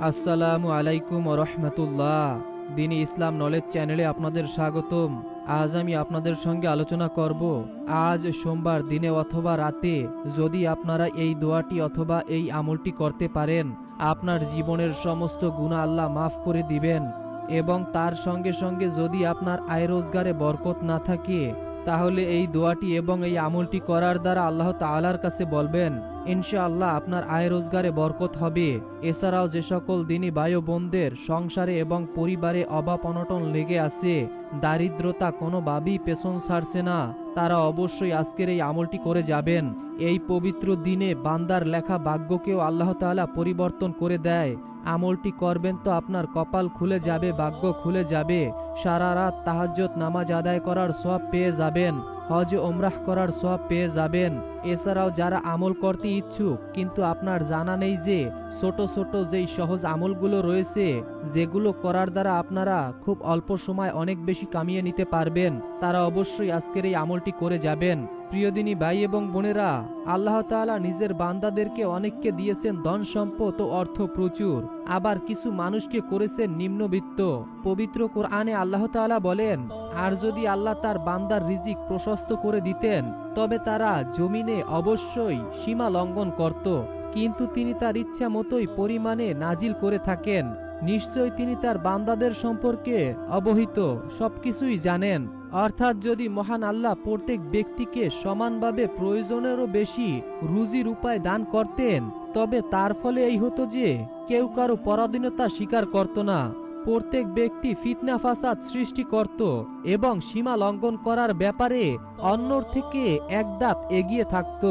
আসসালামু আলাইকুম রহমতুল্লাহ। দিনী ইসলাম নলেজ চ্যানেলে আপনাদের স্বাগতম। আজ আমি আপনাদের সঙ্গে আলোচনা করব, আজ সোমবার দিনে অথবা রাতে যদি আপনারা এই দোয়াটি অথবা এই আমলটি করতে পারেন, আপনার জীবনের সমস্ত গুনাহ আল্লাহ মাফ করে দিবেন। এবং তার সঙ্গে সঙ্গে যদি আপনার আয় রোজগারে বরকত না থাকে, তাহলে এই দোয়াটি এবং এই আমলটি করার দ্বারা আল্লাহ তাআলার কাছে বলবেন, ইনশাআল্লাহ আপনার আয় রোজগারে বরকত হবে। এছাড়াও যে সকল দিনী ভাই বোনদের সংসারে এবং পরিবারে অভাব অনটন লেগে আছে, দারিদ্রতা কোনোভাবেই পেছন ছাড়ছে না, তারা অবশ্যই আজকের এই আমলটি করে যাবেন। এই পবিত্র দিনে বান্দার লেখা ভাগ্যকেও আল্লাহ তাআলা পরিবর্তন করে দেয়। আমলটি করবেন তো আপনার কপাল খুলে যাবে, ভাগ্য খুলে যাবে। সারা রাত তাহাজ্জুদ নামাজ আদায় করার সওয়াব পেয়ে যাবেন, হজ ওমরাহ করার সওয়াব পেয়ে যাবেন। এছাড়াও যারা আমল করতে ইচ্ছুক কিন্তু আপনার জানা নেই যে ছোট ছোট যেই সহজ আমলগুলো রয়েছে, যেগুলো করার দ্বারা আপনারা খুব অল্প সময় অনেক বেশি কামিয়ে নিতে পারবেন, তারা অবশ্যই আজকের এই আমলটি করে যাবেন। প্রিয়দিনী ভাই এবং বোনেরা, আল্লাহ তাআলা নিজের বান্দাদেরকে অনেককে দিয়েছেন ধন সম্পদ ও অর্থ প্রচুর, আবার কিছু মানুষকে করেছেন নিম্নবিত্ত। পবিত্র কোরআনে আল্লাহ তাআলা বলেন, আর যদি আল্লাহ তার বান্দার রিজিক প্রশস্ত করে দিতেন তবে তারা জমিনে অবশ্যই সীমা লঙ্ঘন করত, কিন্তু তিনি তার ইচ্ছা মতোই পরিমাণে নাজিল করে থাকেন। নিশ্চয় তিনি তার বান্দাদের সম্পর্কে অবহিত, সবকিছুই জানেন। অর্থাৎ যদি মহান আল্লাহ প্রত্যেক ব্যক্তিকে সমানভাবে প্রয়োজনেরও বেশি রুজির উপায় দান করতেন, তবে তার ফলে এই হতো যে কেউ কারো পরাধীনতা স্বীকার করত না, প্রত্যেক ব্যক্তি ফিতনা ফাসাদ সৃষ্টি করত এবং সীমা লঙ্ঘন করার ব্যাপারে অন্যর থেকে এক ধাপ এগিয়ে থাকত,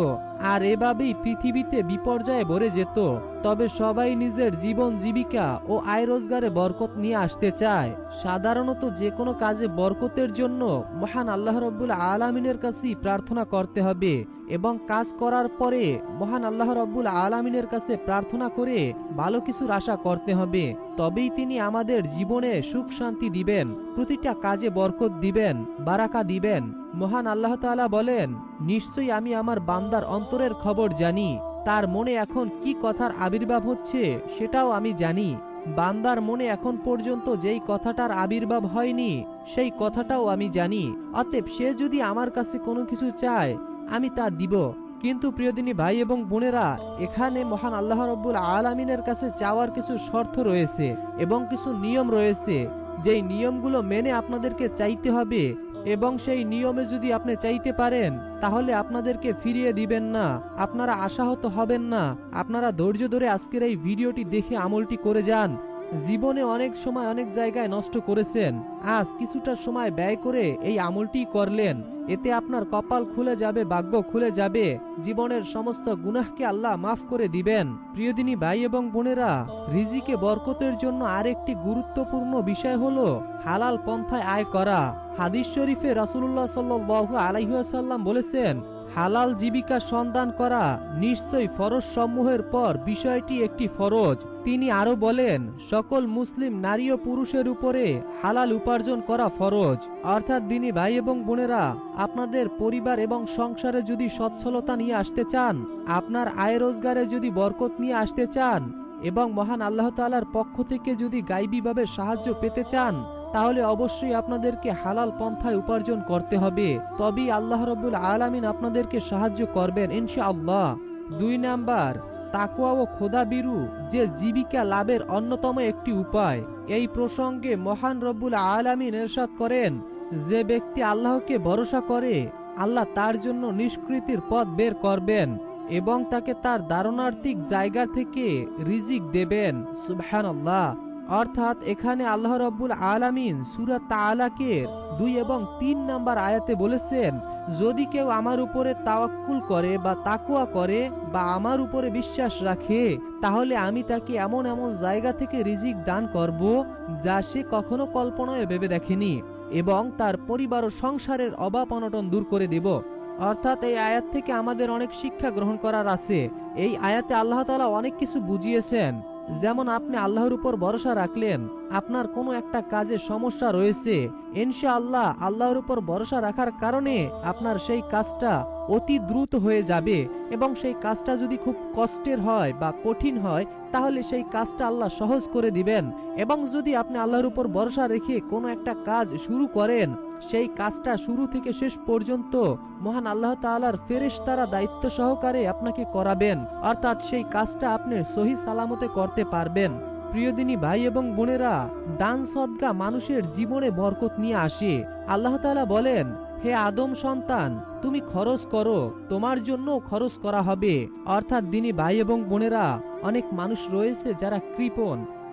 আর এভাবেই পৃথিবীতে বিপর্যয়ে ভরে যেত। তবে সবাই নিজের জীবন জীবিকা ও আয় রোজগারে বরকত নিয়ে আসতে চায়। সাধারণত যে কোনো কাজে বরকতের জন্য মহান আল্লাহ রাব্বুল আলামিনের কাছেই প্রার্থনা করতে হবে এবং কাজ করার পরে মহান আল্লাহ রাব্বুল আলামিনের কাছে প্রার্থনা করে ভালো কিছুর আশা করতে হবে। তবেই তিনি আমাদের জীবনে সুখ শান্তি দিবেন, প্রতিটা কাজে বরকত দিবেন, বারাকা দিবেন। মহান আল্লাহ তাআলা বলেন, নিশ্চয়ই আমি আমার বান্দার অন্তরের খবর জানি, তার মনে এখন কি কথার আবির্ভাব হচ্ছে সেটাও আমি জানি। বান্দার মনে এখন পর্যন্ত যেই কথাটার আবির্ভাব হয়নি সেই কথাটাও আমি জানি। অতএব সে যদি আমার কাছে কোনো কিছু চায় আমি তা দিব। কিন্তু প্রিয়দিনী ভাই এবং বোনেরা, এখানে মহান আল্লাহ রাব্বুল আলামিনের কাছে চাওয়ার কিছু শর্ত রয়েছে এবং কিছু নিয়ম রয়েছে, যেই নিয়মগুলো মেনে আপনাদেরকে চাইতে হবে। এবং সেই নিয়মে যদি আপনি চাইতে পারেন তাহলে আপনাদেরকে ফিরিয়ে দিবেন না, আপনারা আশাহত হবেন না। আপনারা ধৈর্য ধরে আজকের এই ভিডিওটি দেখে আমলটি করে যান। জীবনে অনেক সময় অনেক জায়গায় নষ্ট করেছেন, আজ কিছুটা সময় ব্যয় করে এই আমলটি করলেন, এতে আপনার কপাল খুলে যাবে, ভাগ্য খুলে যাবে, জীবনের সমস্ত গুনাহকে আল্লাহ মাফ করে দিবেন। প্রিয়দিনী ভাই এবং বোনেরা, রিজিকে বরকতের জন্য আরেকটি গুরুত্বপূর্ণ বিষয় হলো হালাল পন্থায় আয় করা। হাদিস শরীফে রাসূলুল্লাহ সাল্লাল্লাহু আলাইহি ওয়াসাল্লাম বলেছেন, হালাল জীবিকা সন্ধান করা নিশ্চয়ই ফরজ সমূহের পর বিষয়টি একটি ফরজ। তিনি আরো বলেন, সকল মুসলিম নারী ও পুরুষের উপরে হালাল উপার্জন করা ফরজ। অর্থাৎ দিনী ভাই এবং বোনেরা, আপনাদের পরিবার এবং সংসারে যদি সচ্ছলতা নিয়ে আসতে চান, আপনার আয় রোজগারে যদি বরকত নিয়ে আসতে চান এবং মহান আল্লাহ তাআলার পক্ষ থেকে যদি গায়বীভাবে সাহায্য পেতে চান, তাহলে অবশ্যই আপনাদেরকে হালাল পন্থায় উপার্জন করতে হবে। তবেই আল্লাহ রাব্বুল আলামিন আপনাদেরকে সাহায্য করবেন ইনশাআল্লাহ। 2 নাম্বার, তাকওয়া ও খোদাভীরু যে জীবিকা লাভের অন্যতম একটি উপায়। এই প্রসঙ্গে মহান রব্বুল আলামিন ইরশাদ করেন, যে ব্যক্তি আল্লাহকে ভরসা করে আল্লাহ তার জন্য নিষ্কৃতির পথ বের করবেন এবং তাকে তার দারুণার্থিক জায়গা থেকে রিজিক দেবেন। সুবহানাল্লাহ। অর্থাৎ এখানে আল্লাহ রাব্বুল আলামিন সূরা তাআলাকের 2 এবং 3 নাম্বার আয়াতে বলেছেন, যদি কেউ আমার উপরে তাওয়াক্কুল করে বা তাকওয়া করে বা আমার উপরে বিশ্বাস রাখে, তাহলে আমি তাকে এমন এমন জায়গা থেকে রিজিক দান করব যা সে কখনো কল্পনায় ভেবে দেখেনি, এবং তার পরিবার ও সংসারের অভাব অনটন দূর করে দেব। অর্থাৎ এই আয়াত থেকে আমাদের অনেক শিক্ষা গ্রহণ করার আছে। এই আয়াতে আল্লাহ তাআলা অনেক কিছু বুঝিয়েছেন, যেমন আপনি আল্লাহর উপর ভরসা রাখলেন, আপনার কোনো একটা কাজে সমস্যা রয়েছে, ইনশাআল্লাহ আল্লাহর উপর ভরসা রাখার কারণে আপনার সেই কাজটা অতি দ্রুত হয়ে যাবে। এবং সেই কাজটা যদি খুব কষ্টের হয় বা কঠিন হয়, তাহলে সেই কাজটা আল্লাহ সহজ করে দিবেন। এবং যদি আপনি আল্লাহর উপর ভরসা রেখে কোনো একটা কাজ শুরু করেন, সেই কাজটা শুরু থেকে শেষ পর্যন্ত মহান আল্লাহ তাআলার ফেরেশতারা দায়িত্ব সহকারে আপনাকে করাবেন, অর্থাৎ সেই কাজটা আপনি সহি সালামতে করতে পারবেন। প্রিয় দিনী ভাই এবং বোনেরা, দান সদকা মানুষের জীবনে বরকত নিয়ে আসে। আল্লাহ তাআলা বলেন, হে আদম সন্তান, তুমি খরচ করো, তোমার জন্য খরচ করা হবে। অর্থাৎ দিনী ভাই এবং বোনেরা, অনেক মানুষ রয়েছে যারা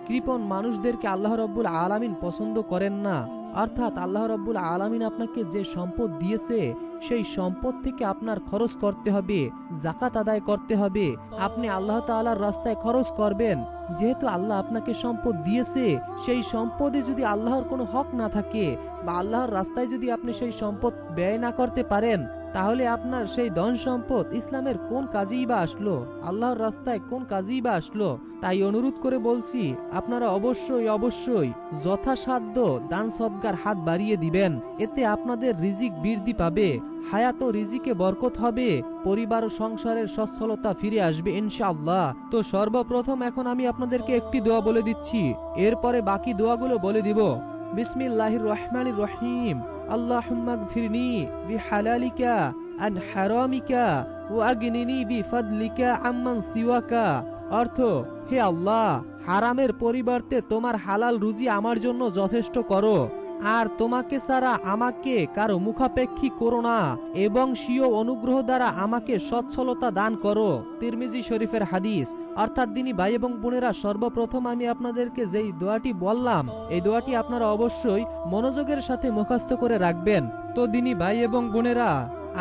কৃপণ মানুষদেরকে আল্লাহ রাব্বুল আলামিন পছন্দ করেন না। অর্থাৎ আল্লাহ রাব্বুল আলামিন আপনাকে যে সম্পদ দিয়েছে, সেই সম্পদ থেকে আপনার খরচ করতে হবে, যাকাত আদায় করতে হবে। আপনি আল্লাহ তাআলার রাস্তায় খরচ করবেন। যেহেতু আল্লাহ আপনাকে সম্পদ দিয়েছে, সেই সম্পদে যদি আল্লাহর কোনো হক না থাকে বা আল্লাহর রাস্তায় যদি আপনি সেই সম্পদ ব্যয় না করতে পারেন, তাহলে আপনার সেই ধন সম্পদ ইসলামের কোন কাজেই বা আসলো, আল্লাহর রাস্তায় কোন কাজেই বা আসলো। তাই অনুরোধ করে বলছি, আপনারা অবশ্যই যথাসাধ্য দান সদকার হাত বাড়িয়ে দিবেন। এতে আপনাদের রিজিক বৃদ্ধি পাবে, হায়াত ও রিজিকে বরকত হবে, পরিবার ও সংসারের সচ্ছলতা ফিরে আসবে ইনশাআল্লাহ। তো সর্বপ্রথম এখন আমি আপনাদেরকে একটি দোয়া বলে দিচ্ছি, এরপরে বাকি দোয়াগুলো বলে দিব। বিসমিল্লাহির রহমানির রহিম। আল্লাহুম্মা গফিরনি বিহালালিকা আন হারামিকা ওয়া আগনিনি বিফাদলিকা আম্মান সিওয়াকা। অর্থ, হে আল্লাহ, হারামের পরিবর্তে তোমার হালাল রুজি আমার জন্য যথেষ্ট করো, আর তোমাকে ছাড়া আমাকে কারো মুখাপেক্ষী করো না, এবং স্বীয় অনুগ্রহ দ্বারা আমাকে সচ্ছলতা দান করো। তিরমিজি শরীফের হাদিস। অর্থাৎ দিনী ভাই এবং বোনেরা, সর্বপ্রথম আমি আপনাদেরকে যেই দোয়াটি বললাম, এই দোয়াটি আপনারা অবশ্যই মনোযোগের সাথে মুখস্থ করে রাখবেন। তো দিনী ভাই এবং বোনেরা,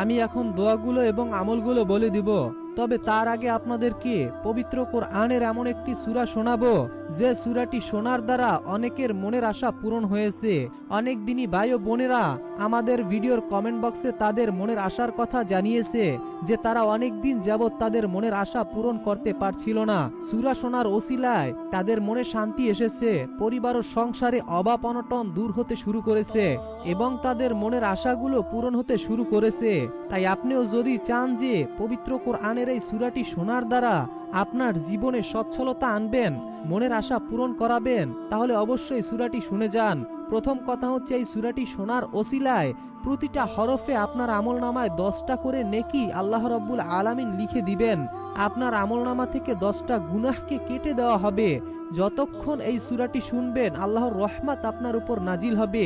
আমি এখন দোয়াগুলো এবং আমলগুলো বলে দিব। তবে তার আগে আপনাদেরকে পবিত্র কোরআনের এমন একটি সূরা শোনাবো, যে সূরাটি শোনার দ্বারা অনেকের মনের আশা পূরণ হয়েছে। অনেক দিনই ভাই ও বোনেরা আমাদের ভিডিওর কমেন্ট বক্সে তাদের মনের আশার কথা জানিয়েছে, যে তারা অনেক দিন যাবৎ তাদের মনের আশা পূরণ করতে পারছিল না। সূরা শোনার ওসিলায় তাদের মনে শান্তি এসেছে, পরিবার ও সংসারে অভাব অনটন দূর হতে শুরু করেছে, এবং তাদের মনের আশাগুলো পূরণ হতে শুরু করেছে। তাই আপনিও যদি চান যে পবিত্র কোরআনের এই সূরাটি শোনার দ্বারা আপনার জীবনে সচ্ছলতা আনবেন, মনের আশা পূরণ করাবেন, তাহলে অবশ্যই সূরাটি শুনে যান। প্রথম কথা হচ্ছে, এই সূরাটি শোনার ওসিলায় প্রতিটা হরফে আপনার আমলনামায় 10টা করে নেকি আল্লাহ রাব্বুল আলামিন লিখে দিবেন। আপনার আমলনামা থেকে 10টা গুনাহকে কেটে দেওয়া হবে। যতক্ষণ এই সূরাটি শুনবেন, আল্লাহর রহমত আপনার উপর নাজিল হবে।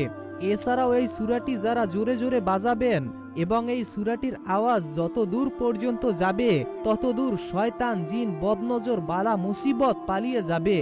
এছাড়াও এই সূরাটি যারা জোরে জোরে বাজাবেন, এবং এই সূরাটির আওয়াজ যত দূর পর্যন্ত যাবে, তত দূর শয়তান, জিন, বদনজর, বালা মুসিবত পালিয়ে যাবে।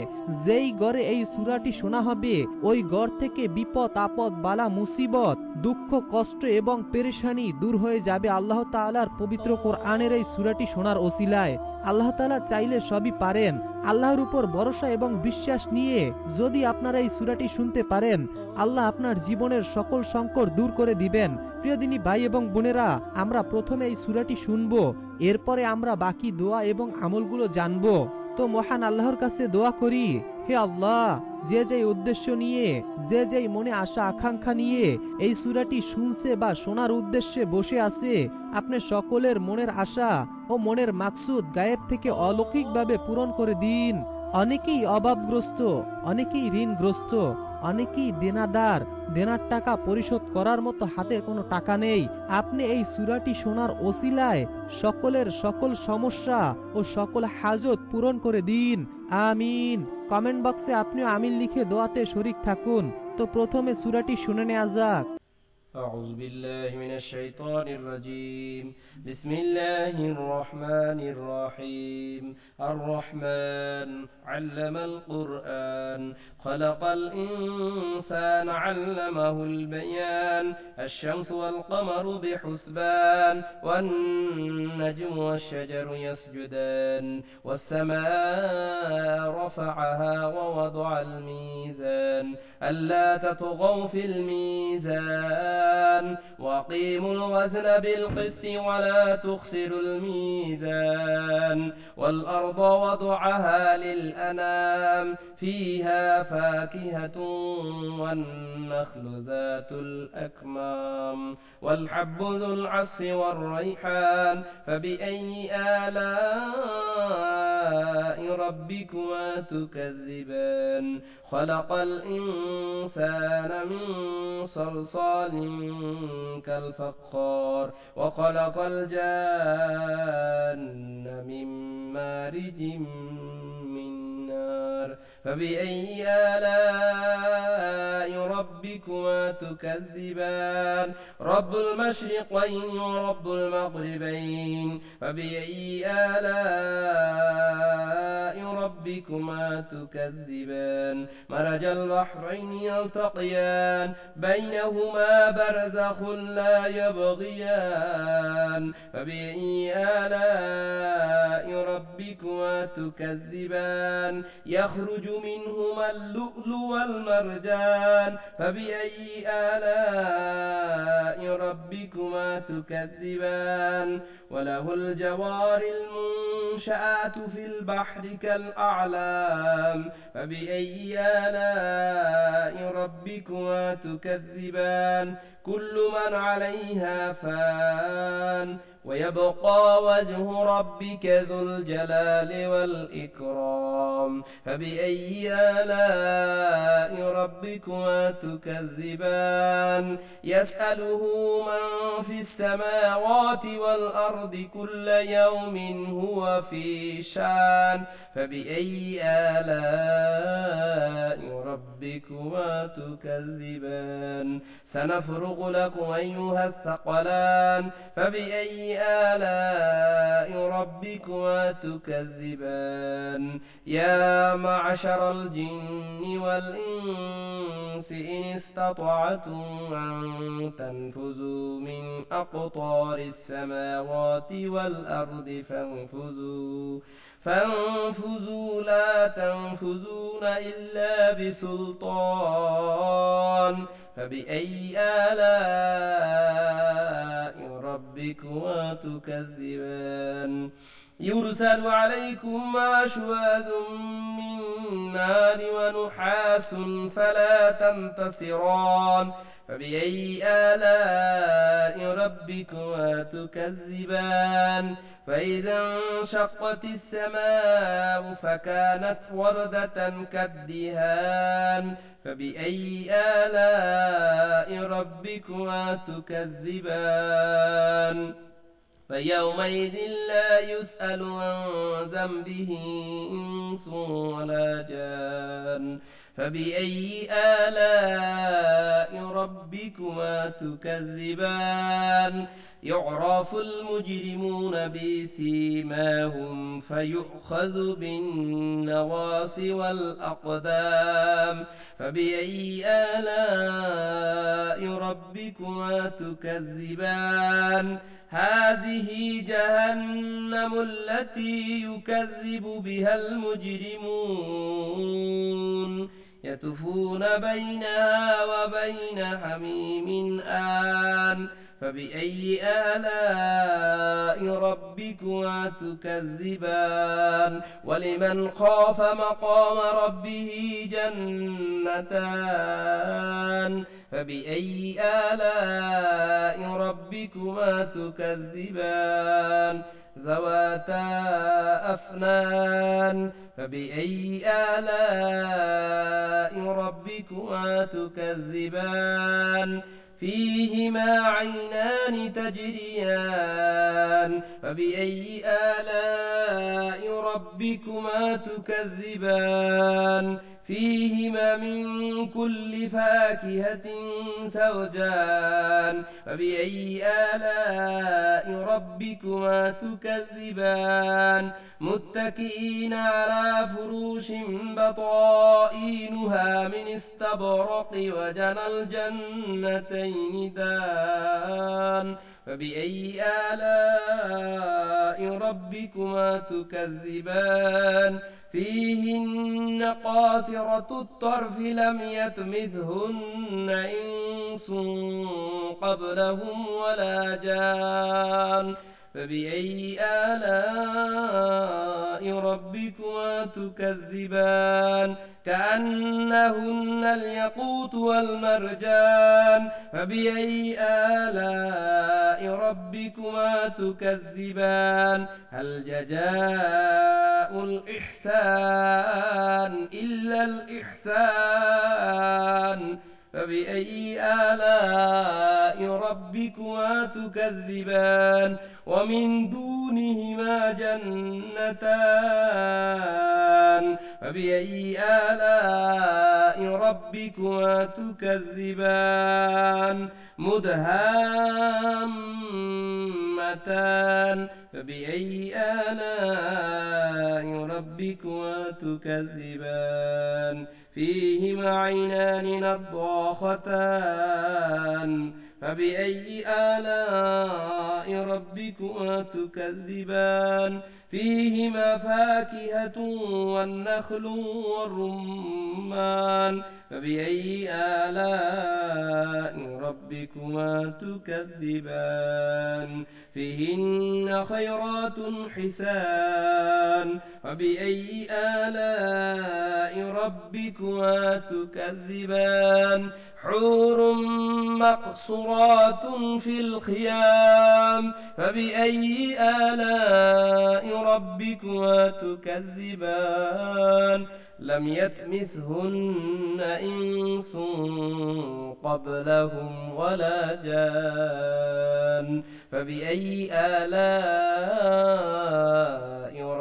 যেই ঘরে এই সূরাটি শোনা হবে, ওই ঘর থেকে বিপদ আপদ, বালা মুসিবত, দুঃখ কষ্ট এবং পেরেশানি দূর হয়ে যাবে আল্লাহ তাআলার পবিত্র কোরআনের এই সূরাটি শোনার ওসিলায়। আল্লাহ তাআলা চাইলে সবই পারেন। আল্লাহর উপর ভরসা এবং বিশ্বাস নিয়ে যদি আপনারা এই সূরাটি শুনতে পারেন, আল্লাহ আপনার জীবনের সকল সংকট দূর করে দিবেন। প্রিয় দিনী ভাই এবং বোনেরা, আমরা প্রথমে এই সূরাটি শুনবো, এরপরে আমরা বাকি দোয়া এবং আমলগুলো জানবো। তো মহান আল্লাহর কাছে দোয়া করি, হে আল্লাহ, যে যেই উদ্দেশ্য নিয়ে, যে যেই মনে আশা আকাঙ্ক্ষা নিয়ে এই সূরাটি শুনছে বা শোনার উদ্দেশ্যে বসে আছে, আপনি সকলের মনের আশা ও মনের মাকসুদ গায়েব থেকে অলৌকিকভাবে পূরণ করে দিন। অনেকেই অভাবগ্রস্ত, অনেকেই ঋণগ্রস্ত, অনেকেই দেনাদার, দেনার টাকা পরিশোধ করার মতো হাতে কোনো টাকা নেই। আপনি এই সূরাটি শোনার ওসিলায় সকলের সকল সমস্যা ও সকল হাজত পূরণ করে দিন, আমিন। কমেন্ট বক্সে আপনিও আমিন লিখে দোয়াতে শরীক থাকুন। তো প্রথমে সূরাটি শুনে নেওয়া যাক। أعوذ بالله من الشيطان الرجيم. بسم الله الرحمن الرحيم. الرحمن علم القرآن خلق الإنسان علمه البيان. الشمس والقمر بحسبان والنجم والشجر يسجدان والسماء رفعها ووضع الميزان ألا تطغوا في الميزان الميزان وأقيموا الوزن بالقسط ولا تخسروا الميزان والأرض وضعها للأنام فيها فاكهة والنخل ذات الأكمام والحب ذو العصف والريحان فبأي آلاء ربكما تكذبان خلق الإنسان من صلصال كالفخار وخلق الجان من مارج من نار فبأي آلاء ربكما تكذبان رب المشرقين ورب المغربين فبأي آلاء ربكما تكذبان مرج البحرين يلتقيان بينهما برزخ لا يبغيان فبأي آلاء ربكما تكذبان يخرج منهما اللؤلؤ والمرجان فبأي آلاء ربكما تكذبان وله الجوار المنشآت في البحر كالأعلام فبأي آلاء ربكما تكذبان كل من عليها فان ويبقى وجه ربك ذو الجلال والإكرام فبأي آلاء ربكما تكذبان يسأله من في السماوات والأرض كل يوم هو في شان فبأي آلاء ربكما تكذبان سنفرغ لكم أيها الثقلان فبأي آلاء ربكما تكذبان يا معشر الجن والإنس إن استطعتم أن تنفذوا من أقطار السماوات والأرض فانفذوا لا تنفذون إلا بسلطان فبأي آلاء ربكما تكذبان يرسل عليكم أشواذ من نار ونحاس فلا تنتصران فبأي آلاء ربكما تكذبان فإذا انشقت السماء فكانت وردة كالدهان فبأي آلاء ربكما تكذبان فيومئذ لا يسأل عن ذنبه إنس ولا جان فبأي آلاء ربكما تكذبان يعرف المجرمون بسيماهم فيؤخذ بالنواصي والأقدام فبأي آلاء ربكما تكذبان هذه جهنم التي يكذب بها المجرمون يطوفون بينها وبين حميم آن فبأي آلاء ربكما تكذبان ولمن خاف مقام ربه جنتان فبأي آلاء ربكما تكذبان ذواتا أفنان فبأي آلاء ربكما تكذبان فيهما عينان تجريان فبأي آلاء ربكما تكذبان فيهما من كل فاكهة زوجان فبأي آلاء ربكما تكذبان متكئين على فروش بطائنها من استبرق وجنى الجنتين دان فبأي آلاء ربكما تكذبان فيهن قاصرة الطرف لم يطمثهن إنس قبلهم ولا جان فبأي آلاء ربكما تكذبان كأنهن الياقوت والمرجان فبأي آلاء ربكما تكذبان هل جزاء الإحسان إلا الإحسان فبأي آلاء ربكما تكذبان ومن دونهما جنتان فبأي آلاء ربكما تكذبان مدهامتان فبأي آلاء ربكما تكذبان فيهما عينان نضاختان فبأي آلاء ربكما تكذبان فيهما فاكهة والنخل والرمان فبأي آلاء ربكما تكذبان فيهن خيرات حسان فبأي آلاء ربكما تكذبان حور مقصورات في الخيام فبأي آلاء ربكما تكذبان لم يطمثهن إنس قبلهم ولا جان فبأي آلاء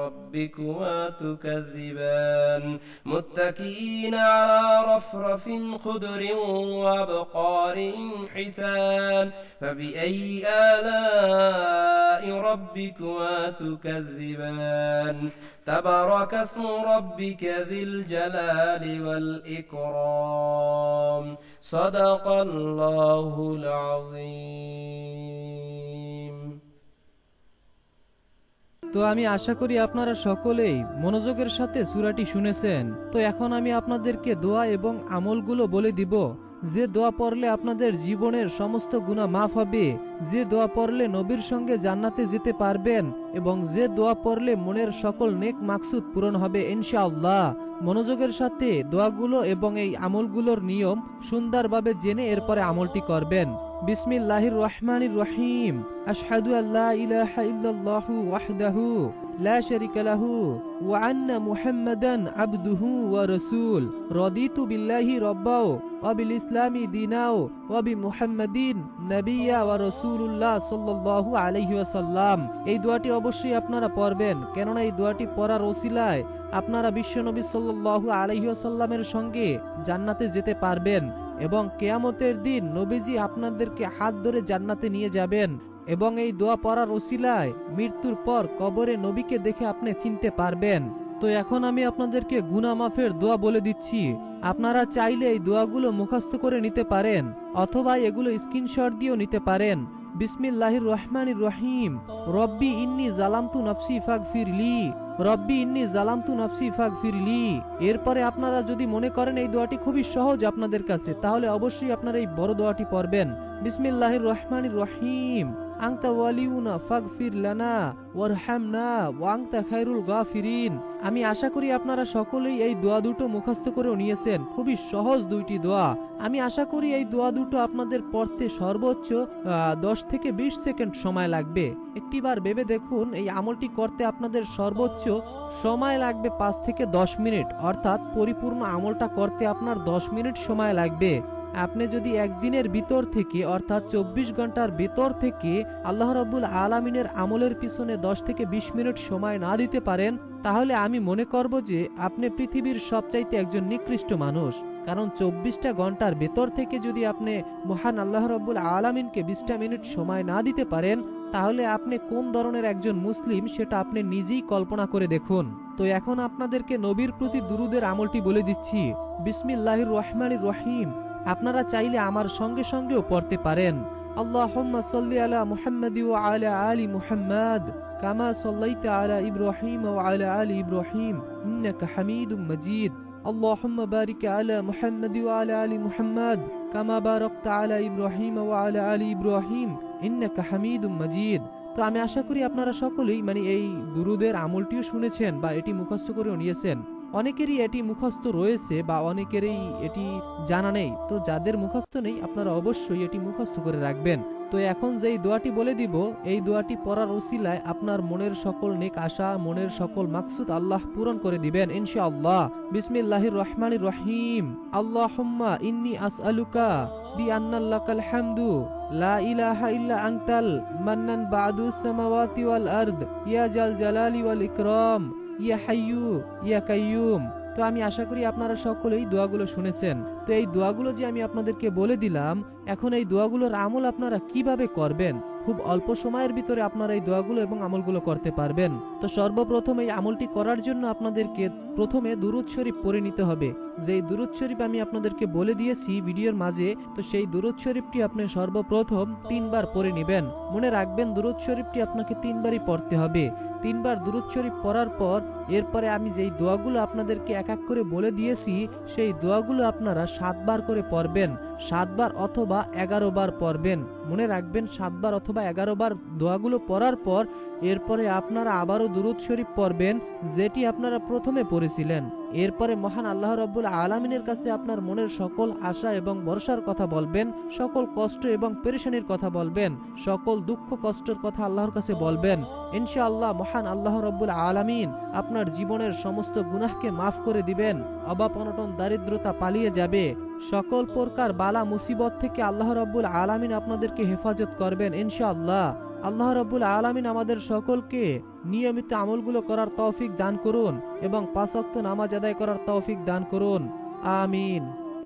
ربكما تكذبان متكئين على رفرف خضر وأبقار حسان فبأي آلاء ربكما تكذبان تبارك اسم ربك ذي الجلال والإكرام صدق الله العظيم তো আমি আশা করি আপনারা সকলেই মনোযোগের সাথে সূরাটি শুনেছেন। তো এখন আমি আপনাদেরকে দোয়া এবং আমলগুলো বলে দিব। যে দোয়া পড়লে আপনাদের জীবনের সমস্ত গুনাহ মাফ হবে, যে দোয়া পড়লে নবীর সঙ্গে জান্নাতে যেতে পারবেন এবং যে দোয়া পড়লে মনের সকল নেক মাকসুদ পূরণ হবে ইনশাআল্লাহ। মনোযোগের সাথে দোয়াগুলো এবং এই আমলগুলোর নিয়ম সুন্দরভাবে জেনে এরপরে আমলটি করবেন। বিসমিল্লাহির রহমানির রহিম। আশহাদু আল্লা ইলাহা ইল্লাল্লাহু ওয়াহদাহু লা শারীকা লাহু ওয়া আন্না মুহাম্মাদান আবদুহু ওয়া রাসূল রাদিতু বিল্লাহি রাব্বাও ওয়া বিল ইসলামি দীনাও ওয়া বি মুহাম্মাদিন নাবিয়্যা ওয়া রাসূলুল্লাহ সাল্লাল্লাহু আলাইহি ওয়াসাল্লাম। এই দোয়াটি অবশ্যই আপনারা পড়বেন, কেননা এই দোয়াটি পড়ার ওসিলায় আপনারা বিশ্বনবী সাল্লাল্লাহু আলাইহি ওয়াসাল্লামের সঙ্গে জান্নাতে যেতে পারবেন এবং কিয়ামতের দিন নবীজি আপনাদেরকে হাত ধরে জান্নাতে নিয়ে যাবেন এবং এই দোয়া পড়ার ওসিলায় মৃত্যুর পর কবরে নবীকে দেখে আপনি চিনতে পারবেন। তো এখন আমি আপনাদেরকে গুনাহ মাফের দোয়া বলে দিচ্ছি। আপনারা চাইলে এই দোয়াগুলো মুখস্থ করে নিতে পারেন অথবা এগুলো স্ক্রিনশট দিয়েও নিতে পারেন। বিসমিল্লাহির রহমানির রহিম। রব্বি ইন্নী জালামতু নাফসি ফাগফিরলি, রব্বি ইন্নী জালামতু নাফসি ফাগফিরলি। এরপরে আপনারা যদি মনে করেন এই দোয়াটি খুবই সহজ আপনাদের কাছে, তাহলে অবশ্যই আপনারা এই বড় দোয়াটি পড়বেন। বিসমিল্লাহির রহমানির রহিম। আনতা ওয়ালিউনা ফাগফির লানা ওয়ারহামনা ওয়া আনতা খায়রুল গাফিরিন। আমি আশা করি আপনারা সকলেই এই দোয়া দুটো মুখস্থ করেও নিয়েছেন। খুবই সহজ দুইটি দোয়া। আমি আশা করি এই দোয়া দুটো আপনাদের পড়তে সর্বোচ্চ 10 থেকে 20 সেকেন্ড সময় লাগবে। একটিবার ভেবে দেখুন, এই আমলটি করতে আপনাদের সর্বোচ্চ সময় লাগবে 5 থেকে 10 মিনিট, অর্থাৎ পরিপূর্ণ আমলটা করতে আপনার 10 মিনিট সময় লাগবে। আপনি যদি একদিনের ভিতর থেকে অর্থাৎ 24 ঘন্টার ভিতর থেকে আল্লাহ রাব্বুল আলামিনের আমলের পিছনে 10 থেকে 20 মিনিট সময় না দিতে পারেন, তাহলে আমি মনে করব যে আপনি পৃথিবীর সবচাইতে একজন নিকৃষ্ট মানুষ। কারণ 24টা ঘন্টার ভেতর থেকে যদি আপনি মহান আল্লাহ রাব্বুল আলামিনকে 20টা মিনিট সময় না দিতে পারেন, তাহলে আপনি কোন ধরনের একজন মুসলিম সেটা আপনি নিজেই কল্পনা করে দেখুন। তো এখন আপনাদেরকে নবীর প্রতি দুরুদের আমলটি বলে দিচ্ছি। বিসমিল্লাহির রহমানির রহিম। আপনারা চাইলে আমার সঙ্গে সঙ্গেও পড়তে পারেন। আল্লাহুম্মা সাল্লি আলা মুহাম্মাদ ওয়া আলা আলি মুহাম্মাদ কামা সাল্লাইতা আলা ইব্রাহিম ওয়া আলা আলি ইব্রাহিম ইন্নাকা হামিদুম মাজিদ। আল্লাহুম্মা বারিক আলা মুহাম্মাদ ওয়া আলা আলি মুহাম্মাদ কামা বারাকতা আলা ইব্রাহিম ওয়া আলা আলি ইব্রাহিম ইন্নাকা হামিদুম মাজিদ। তো আমি আশা করি আপনারা সকলেই এই দুরুদের আমলটিও শুনেছেন বা এটি মুখস্থ করেও নিয়েছেন। অনেকেরই এটি মুখস্থ রয়েছে বা অনেকেরই এটি জানা নেই। তো যাদের মুখস্থ নেই আপনারা অবশ্যই এটি মুখস্থ করে রাখবেন। তো এখন যেই দোয়াটি বলে দিব, এই দোয়াটি পড়ার উসিলায় আপনার মনের সকল নেক আশা, মনের সকল মাকসুদ আল্লাহ পূরণ করে দিবেন ইনশাআল্লাহ। বিসমিল্লাহির রহমানির রহিম। আল্লাহুম্মা ইন্নী আসআলুকা বিআন্নাল্লাকাল হামদু লা ইলাহা ইল্লা আনতাল মান্নান বাদুস সামাওয়াতি ওয়াল আরদ ইয়া জাল জালালি ওয়াল ইকরাম ইয়া হাইয়ু ইয়া কাইয়ুম। তো আমি আশা করি আপনারা সকলেই দোয়াগুলো শুনেছেন। তো এই দোয়াগুলো যে আমি আপনাদেরকে বলে দিলাম, এখন এই দোয়াগুলোর আমল আপনারা কিভাবে করবেন, খুব অল্প সময়ের ভিতরে আপনারা এই দোয়াগুলো এবং আমলগুলো করতে পারবেন। তো সর্বপ্রথম এই আমলটি করার জন্য আপনাদেরকে প্রথমে দুরূদ শরীফ পড়ে নিতে হবে। যেই দুরূদ শরীফ আমি আপনাদেরকে বলে দিয়েছি ভিডিওর মাঝে, তো সেই দুরূদ শরীফটি আপনি সর্বপ্রথম 3 বার পড়ে নেবেন। মনে রাখবেন দুরূদ শরীফটি আপনাকে 3 বারই পড়তে হবে। 3 বার দুরূদ শরীফ পড়ার পর এরপরে আমি যেই দোয়াগুলো আপনাদেরকে এক এক করে বলে দিয়েছি, সেই দোয়াগুলো আপনারা 7 বার করে পড়বেন। 7 বার অথবা 11 বার পড়বেন। মনে রাখবেন 7 বার অথবা 11 বার দোয়াগুলো পড়ার পর এরপরে আপনারা আবারও দুরূদ শরীফ পড়বেন, যেটি আপনারা প্রথমে পড়েছিলেন। এরপরে মহান আল্লাহ রাব্বুল আলামিনের কাছে আপনার মনের সকল আশা এবং ভরসার কথা বলবেন, সকল কষ্ট এবং পেরেশানির কথা বলবেন, সকল দুঃখ কষ্টের কথা আল্লাহর কাছে বলবেন। ইনশাআল্লাহ মহান আল্লাহ রাব্বুল আলামিন আপনার জীবনের সমস্ত গুনাহকে মাফ করে দিবেন, অভাব অনটন দারিদ্রতা পালিয়ে যাবে, সকল প্রকার বালা মুসিবত থেকে আল্লাহ রাব্বুল আলামিন আপনাদেরকে হেফাজত করবেন ইনশাআল্লাহ। আল্লাহ রাব্বুল আলামিন আমাদের সকলকে নিয়মিত আমলগুলো করার তৌফিক দান করুন এবং 5 ওয়াক্ত নামাজ আদায় করার তৌফিক দান করুন। আমিন।